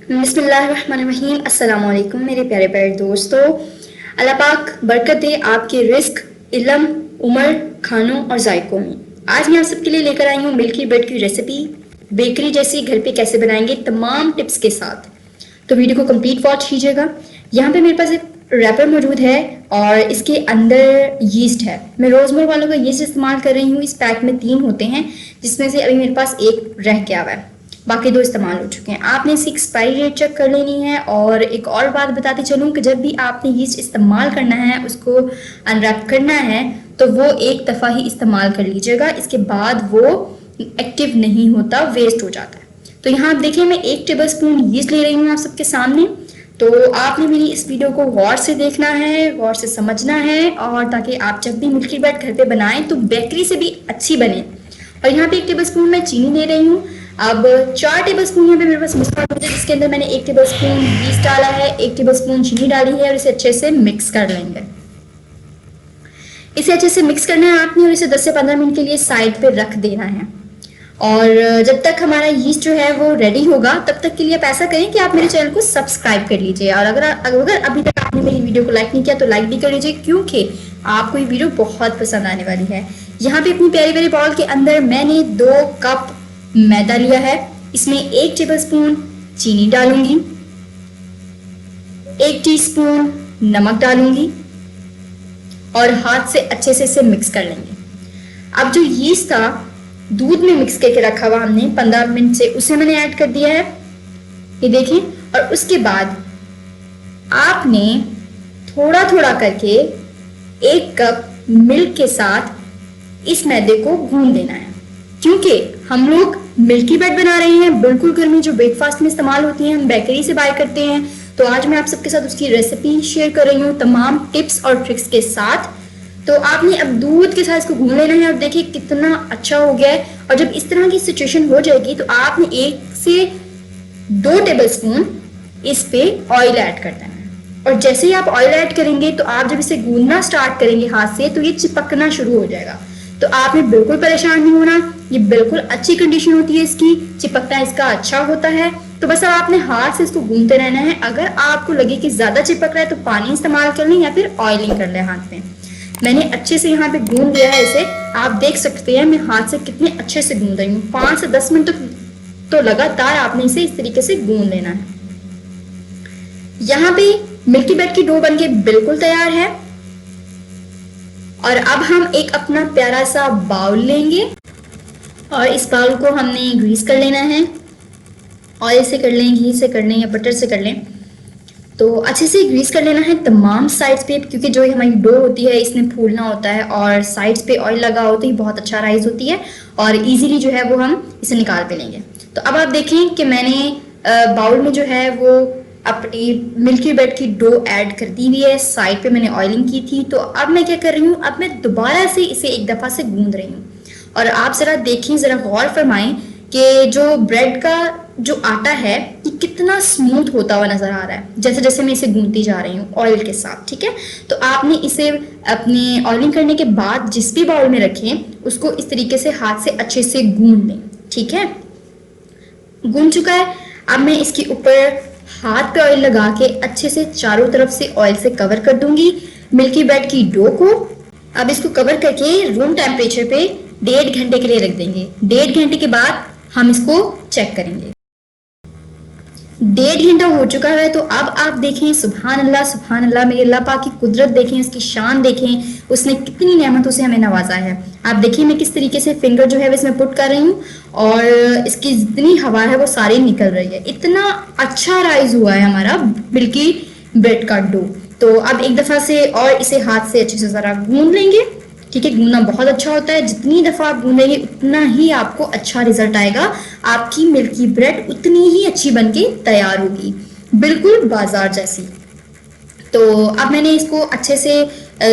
बिस्मिल्लाहिर्रहमानिर्रहीम। अस्सलाम वालेकुम मेरे प्यारे प्यारे दोस्तों। अल्लाह पाक बरकत दे आपके रिस्क, इल्म, उम्र, खानों और जायकों में। आज मैं आप सबके लिए लेकर आई हूँ मिल्की ब्रेड की रेसिपी, बेकरी जैसी घर पे कैसे बनाएंगे तमाम टिप्स के साथ। तो वीडियो को कंप्लीट वॉच कीजिएगा। यहाँ पे मेरे पास एक रैपर मौजूद है और इसके अंदर यीस्ट है। मैं रोजमर्रा वालों का यीस्ट इस्तेमाल कर रही हूँ। इस पैक में 3 होते हैं जिसमें से अभी मेरे पास एक रह गया हुआ है, बाकी 2 इस्तेमाल हो चुके हैं। आपने इसकी एक्सपायरी डेट चेक कर लेनी है। और एक और बात बताते चलूँ कि जब भी आपने यीस्ट इस्तेमाल करना है, उसको अनरैप करना है, तो वो एक दफ़ा ही इस्तेमाल कर लीजिएगा। इसके बाद वो एक्टिव नहीं होता, वेस्ट हो जाता है। तो यहाँ आप देखिए मैं 1 टेबल स्पून यीस्ट ले रही हूँ आप सबके सामने। तो आपने मेरी इस वीडियो को गौर से देखना है, गौर से समझना है, और ताकि आप जब भी मिल्की ब्रेड घर पे बनाएं तो बेकरी से भी अच्छी बने। और यहाँ पे 1 टेबल स्पून मैं चीनी दे रही हूँ। अब 4 टेबल स्पून यहाँ पे मेरे पास मस्टर्ड होता है, जिसके अंदर मैंने 1 टेबल स्पून यीस्ट डाला है, 1 टेबल स्पून चीनी डाली है, और इसे अच्छे से मिक्स कर लेंगे। इसे अच्छे से मिक्स करना है आपने, और इसे 10 से 15 मिनट के लिए साइड पे रख देना है। और जब तक हमारा यीस्ट जो है वो रेडी होगा, तब तक के लिए आप ऐसा करें कि आप मेरे चैनल को सब्सक्राइब कर लीजिए। और अगर अभी तक आपने मेरी वीडियो को लाइक नहीं किया तो लाइक भी कर लीजिए, क्योंकि आपको ये वीडियो बहुत पसंद आने वाली है। यहाँ पे अपनी प्यारी प्यारी बाउल के अंदर मैंने 2 कप मैदा लिया है। इसमें 1 टेबल स्पून चीनी डालूंगी, 1 टीस्पून नमक डालूंगी, और हाथ से अच्छे से इसे मिक्स कर लेंगे। अब जो यीस्ट था दूध में मिक्स करके रखा हुआ हमने 15 मिनट से, उसे मैंने ऐड कर दिया है, ये देखिए। और उसके बाद आपने थोड़ा थोड़ा करके 1 कप मिल्क के साथ इस मैदे को गूंद देना है, क्योंकि हम लोग मिल्की ब्रेड बना रहे हैं बिल्कुल घर में, जो ब्रेकफास्ट में इस्तेमाल होती है, हम बेकरी से बाय करते हैं। तो आज मैं आप सबके साथ उसकी रेसिपी शेयर कर रही हूँ तमाम टिप्स और ट्रिक्स के साथ। तो आपने अब दूध के साथ इसको गूंद लेना है, और देखिए कितना अच्छा हो गया है। और जब इस तरह की सिचुएशन हो जाएगी तो आपने 1 से 2 टेबल स्पून इस पे ऑयल ऐड कर देना है। और जैसे ही आप ऑयल ऐड करेंगे तो आप जब इसे गूंदना स्टार्ट करेंगे हाथ से, तो ये चिपकना शुरू हो जाएगा। तो आपने बिल्कुल परेशान नहीं होना, ये बिल्कुल अच्छी कंडीशन होती है इसकी, चिपकना इसका अच्छा होता है। तो बस अब आपने हाथ से इसको गूंदते रहना है। अगर आपको लगे कि ज्यादा चिपक रहा है तो पानी इस्तेमाल कर लें या फिर ऑयलिंग कर लें हाथ में। मैंने अच्छे से यहाँ पे गूंद दिया है इसे, आप देख सकते हैं मैं हाथ से कितने अच्छे से गूंद रही हूँ। 5 से 10 मिनट तक तो लगातार आपने इसे इस तरीके से गूंद लेना है। यहाँ पे मिल्की ब्रेड की डो बनके बिल्कुल तैयार है। और अब हम एक अपना प्यारा सा बाउल लेंगे, और इस बाउल को हमने ग्रीस कर लेना है। ऑयल से कर लें, घी से कर लें, या बटर से कर लें। तो अच्छे से ग्रीस कर लेना है तमाम साइड्स पे, क्योंकि जो हमारी डो होती है इसमें फूलना होता है, और साइड्स पे ऑयल लगा हो तो ये बहुत अच्छा राइज होती है, और इजीली जो है वो हम इसे निकाल पे लेंगे। तो अब आप देखें कि मैंने बाउल में जो है वो अपनी मिल्की ब्रेड की डो ऐड कर दी हुई है। साइड पे मैंने ऑयलिंग की थी। तो अब मैं क्या कर रही हूँ, अब मैं दोबारा से इसे एक दफ़ा से गूंद रही हूँ। और आप ज़रा देखें, ज़रा गौर फरमाएं कि जो ब्रेड का जो आटा है ये कितना स्मूथ होता हुआ नजर आ रहा है, जैसे जैसे मैं इसे गूंदती जा रही हूँ ऑयल के साथ, ठीक है। तो आपने इसे अपनी ऑयलिंग करने के बाद जिस भी बाउल में रखें, उसको इस तरीके से हाथ से अच्छे से गूंद लें, ठीक है। गूंद चुका है। अब मैं इसके ऊपर हाथ पे ऑयल लगा के अच्छे से चारों तरफ से ऑयल से कवर कर दूंगी मिल्की ब्रेड की डो को। अब इसको कवर करके रूम टेम्परेचर पे 1.5 घंटे के लिए रख देंगे। 1.5 घंटे के बाद हम इसको चेक करेंगे। 1.5 घंटा हो चुका है। तो अब आप देखें, सुभान अल्लाह, मेरे अल्लाह पाक की कुदरत देखें, उसकी शान देखें, उसने कितनी नेमतों से हमें नवाजा है। आप देखिए मैं किस तरीके से फिंगर जो है वो इसमें पुट कर रही हूँ, और इसकी जितनी हवा है वो सारी निकल रही है। इतना अच्छा राइज हुआ है हमारा मिल्की ब्रेड का डो। तो अब एक दफ़ा से और इसे हाथ से अच्छे से ज़रा गूंद लेंगे, ठीक है। गूंदना बहुत अच्छा होता है, जितनी दफ़ा आप गूंदेंगे उतना ही आपको अच्छा रिजल्ट आएगा, आपकी मिल्की ब्रेड उतनी ही अच्छी बनके तैयार होगी, बिल्कुल बाजार जैसी। तो अब मैंने इसको अच्छे से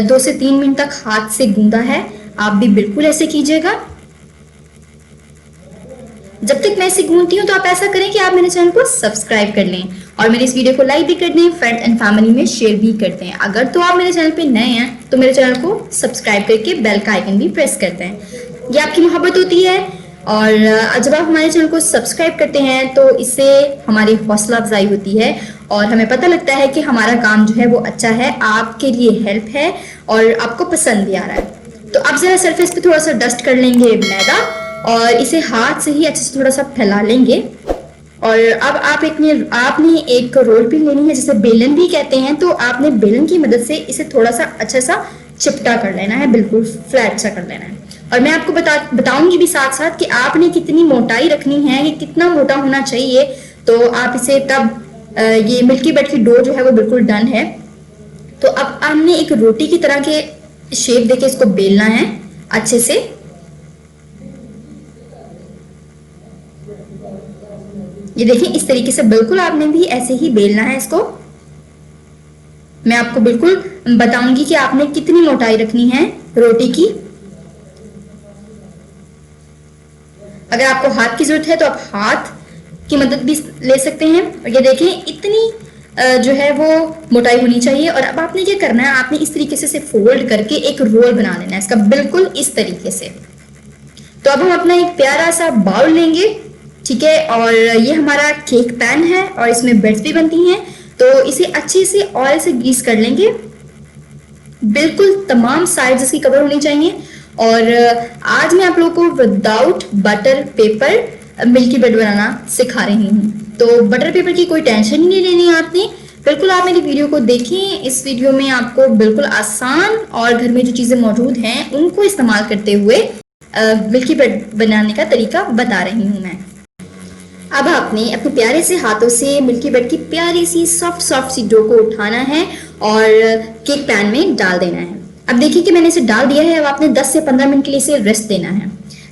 2 से 3 मिनट तक हाथ से गूंदा है। आप भी बिल्कुल ऐसे कीजिएगा। जब तक मैं इसे गूंदती हूँ तो आप ऐसा करें कि आप मेरे चैनल को सब्सक्राइब कर लें, और मेरे इस वीडियो को लाइक भी कर दें, फ्रेंड्स एंड फैमिली में शेयर भी कर दें। अगर तो आप मेरे चैनल पे नए हैं तो मेरे चैनल को सब्सक्राइब करके बेल का आइकन भी प्रेस कर दें। ये आपकी मोहब्बत होती है, और जब आप हमारे चैनल को सब्सक्राइब करते हैं तो इससे हमारी हौसला अफजाई होती है और हमें पता लगता है कि हमारा काम जो है वो अच्छा है, आपके लिए हेल्प है और आपको पसंद भी आ रहा है। तो आप जरा सरफेस पे थोड़ा सा डस्ट कर लेंगे मैदा और इसे हाथ से ही अच्छे से थोड़ा सा फैला लेंगे। और अब आपने एक रोल पिन लेनी है, जिसे बेलन भी कहते हैं। तो आपने बेलन की मदद से इसे थोड़ा सा अच्छा सा चिपटा कर लेना है, बिल्कुल फ्लैट सा कर लेना है। और मैं आपको बताऊंगी भी साथ साथ कि आपने कितनी मोटाई रखनी है, ये कितना मोटा होना चाहिए। तो आप इसे तब ये मिल्की ब्रेड की डो जो है वो बिल्कुल डन है। तो अब हमने एक रोटी की तरह के शेप देके इसको बेलना है अच्छे से। ये देखिए इस तरीके से बिल्कुल आपने भी ऐसे ही बेलना है इसको। मैं आपको बिल्कुल बताऊंगी कि आपने कितनी मोटाई रखनी है रोटी की। अगर आपको हाथ की जरूरत है तो आप हाथ की मदद भी ले सकते हैं। और ये देखें इतनी जो है वो मोटाई होनी चाहिए। और अब आपने क्या करना है, आपने इस तरीके से इसे फोल्ड करके एक रोल बना लेना है इसका, बिल्कुल इस तरीके से। तो अब हम अपना एक प्यारा सा बाउल लेंगे, ठीक है। और ये हमारा केक पैन है और इसमें ब्रेड्स भी बनती हैं। तो इसे अच्छे से ऑयल से ग्रीस कर लेंगे, बिल्कुल तमाम साइड्स इसकी कवर होनी चाहिए। और आज मैं आप लोगों को without butter paper milky bread बनाना सिखा रही हूँ। तो बटर पेपर की कोई टेंशन ही नहीं लेनी आपने, बिल्कुल आप मेरी वीडियो को देखें। इस वीडियो में आपको बिल्कुल आसान और घर में जो चीज़ें मौजूद हैं उनको इस्तेमाल करते हुए मिल्की ब्रेड बनाने का तरीका बता रही हूँ मैं। अब आपने अपने प्यारे से हाथों से मिल्की ब्रेड की प्यारी सी सॉफ्ट सी डो को उठाना है और केक पैन में डाल देना है। अब देखिए कि मैंने इसे डाल दिया है। अब आपने 10 से 15 मिनट के लिए इसे रेस्ट देना है।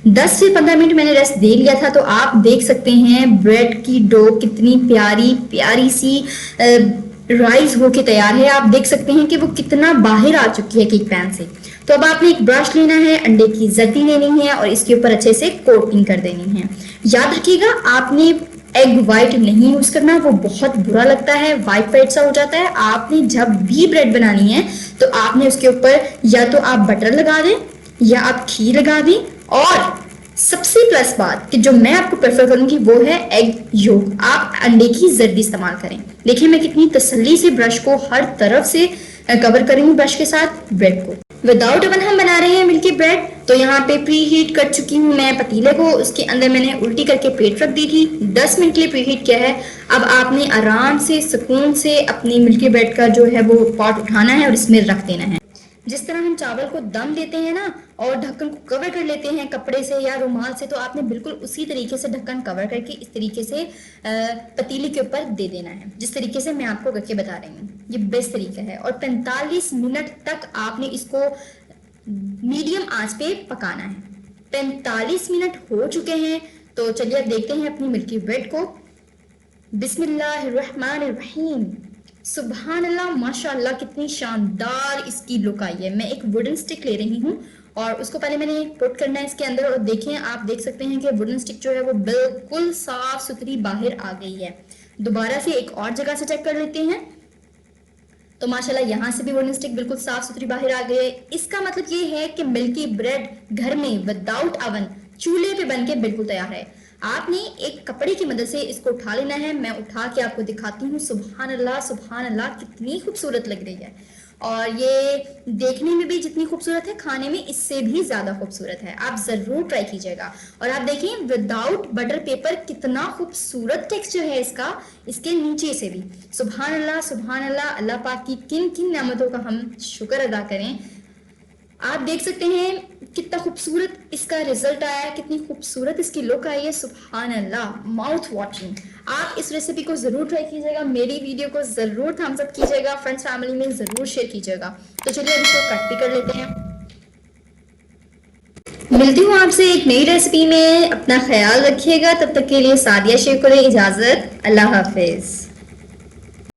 10 से 15 मिनट मैंने रेस्ट दे लिया था। तो आप देख सकते हैं ब्रेड की डो कितनी प्यारी प्यारी सी राइस होके तैयार है। आप देख सकते हैं कि वो कितना बाहर आ चुकी है केक पैन से। तो अब आपने एक ब्रश लेना है, अंडे की जर्दी लेनी है और इसके ऊपर अच्छे से कोटिंग कर देनी है। याद रखिएगा आपने एग वाइट नहीं यूज करना, वो बहुत बुरा लगता है, वाइट वाइट सा हो जाता है। आपने जब भी ब्रेड बनानी है तो आपने उसके ऊपर या तो आप बटर लगा दें या आप घी लगा दें। और सबसे प्लस बात कि जो मैं आपको प्रेफर करूंगी वो है एग योक। आप अंडे की जर्दी इस्तेमाल करें। देखिए मैं कितनी तसल्ली से ब्रश को हर तरफ से कवर करूंगी ब्रश के साथ ब्रेड को। विदाउट ओवन हम बना रहे हैं मिल्की ब्रेड। तो यहाँ पे प्री हीट कर चुकी हूँ मैं पतीले को, उसके अंदर मैंने उल्टी करके प्लेट रख दी थी। 10 मिनट के लिए प्री हीट किया है। अब आपने आराम से सुकून से अपनी मिल्की ब्रेड का जो है वो पॉट उठाना है और इसमें रख देना है। जिस तरह हम चावल को दम देते हैं ना और ढक्कन को कवर कर लेते हैं कपड़े से या रुमाल से, तो आपने बिल्कुल उसी तरीके से ढक्कन कवर करके इस तरीके से पतीले के ऊपर दे देना है, जिस तरीके से मैं आपको करके बता रही हूँ। ये बेस्ट तरीका है। और 45 मिनट तक आपने इसको मीडियम आंच पे पकाना है। 45 मिनट हो चुके हैं। तो चलिए अब देखते हैं अपनी मिल्की ब्रेड को। बिस्मिल्लाहिर्रहमानिर्रहीम। सुभान अल्लाह, माशाअल्लाह कितनी शानदार इसकी लुक आई है। मैं एक वुडन स्टिक ले रही हूँ और उसको पहले मैंने पुट करना है इसके अंदर। और देखें, आप देख सकते हैं कि वुडन स्टिक जो है वो बिल्कुल साफ सुथरी बाहर आ गई है। दोबारा से एक और जगह से चेक कर लेते हैं। तो माशाल्लाह यहाँ से भी वुडन स्टिक बिल्कुल साफ सुथरी बाहर आ गई है। इसका मतलब ये है कि मिल्की ब्रेड घर में विदाउट अवन चूल्हे पे बनके बिल्कुल तैयार है। आपने एक कपड़े की मदद से इसको उठा लेना है। मैं उठा के आपको दिखाती हूँ। सुभान अल्लाह कितनी खूबसूरत लग रही है। और ये देखने में भी जितनी खूबसूरत है, खाने में इससे भी ज्यादा खूबसूरत है। आप जरूर ट्राई कीजिएगा। और आप देखिए विदाउट बटर पेपर कितना खूबसूरत टेक्सचर है इसका, इसके नीचे से भी। सुभान अल्लाह, अल्लाह पाक की किन किन नेमतों का हम शुक्र अदा करें। आप देख सकते हैं कितना खूबसूरत इसका रिजल्ट आया है, कितनी खूबसूरत इसकी लुक आई है। सुभान अल्लाह, माउथ वाटरिंग। आप इस रेसिपी को जरूर ट्राई कीजिएगा। मेरी वीडियो को जरूर थम्स अप कीजिएगा, फ्रेंड्स फैमिली में जरूर शेयर कीजिएगा। तो चलिए अब इसको कट भी कर लेते हैं। मिलती हूँ आपसे एक नई रेसिपी में। अपना ख्याल रखिएगा। तब तक के लिए सादिया शेख को इजाजत। अल्लाह हाफिज।